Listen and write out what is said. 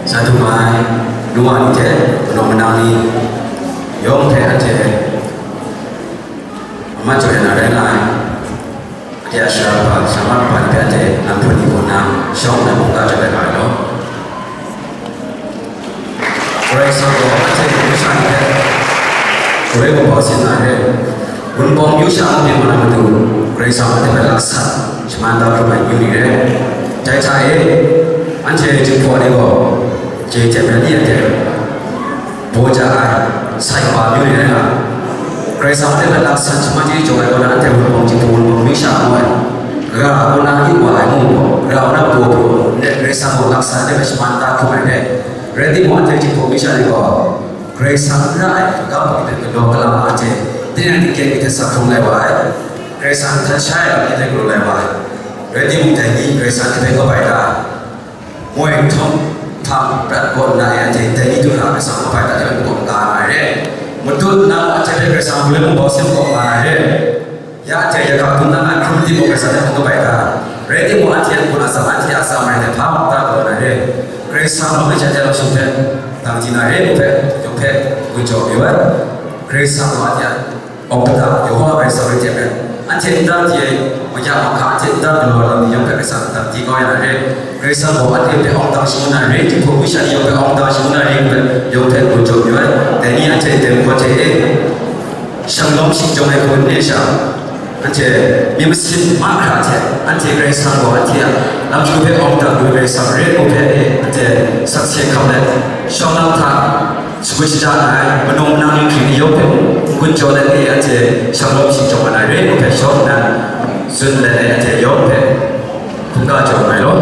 satu mai dua ni je belum menang ni yom teh aje macam yang ada lain dia siapa sama pada aje ampun ibu nam syok dan buka jaga kalo orang sama aje bisa ni orang bawa sinar Unpong Yusha ni mana betul, kerja sama dengan laksan, cuma tak bermain juri deh. Cai anjir jumpa ni go, cecep ni aja. Boja saya bawa juri deh lah. Kerja sama dengan laksan cuma jadi jual orang anjir unpong jumpa unpong Yusha ni. Kerja orang ini buat mu, kerja orang buat kerja sama laksan ni cuma tak bermain deh. Ready mu anjir jumpa Yusha ni go, kerja sama ni kau kita kedua kelam aja. Tidak kita sakung lewat, keresan tercaya kita guru lewat. Ready mungkin keresan kita kau baiklah. Mui thom tham berat naya jadi itu lah keresan kau baiklah jadi kau kah ada. Mutul nama jadi keresan boleh membawa kau kah ada. Ya jadi kau pun nak kerja keresan kau baiklah. Ready mu antian pun asal mereka tham tak kau ada. Keresan mu jadi dalam sumpah tangji naya jumpa kunjung lewat. Keresan mu antian ông ta有话来说一点的，俺现在也我家我看现在的罗你用这个上当几个人嘞，这上我俺这边ông ta说那嘞，就不会像用这ông ta说那嘞，用这个做的，但你俺这边我这上龙心中的困难上，俺这你们是马卡这，俺这个上我俺这，咱这边ông ta对上嘞，我这俺这上些考的，上龙他。Sebenarnya menang ini yope kunjol ini aja shalom si cuma nari yope shop na sun lene aja yope tunggu cuma mai lo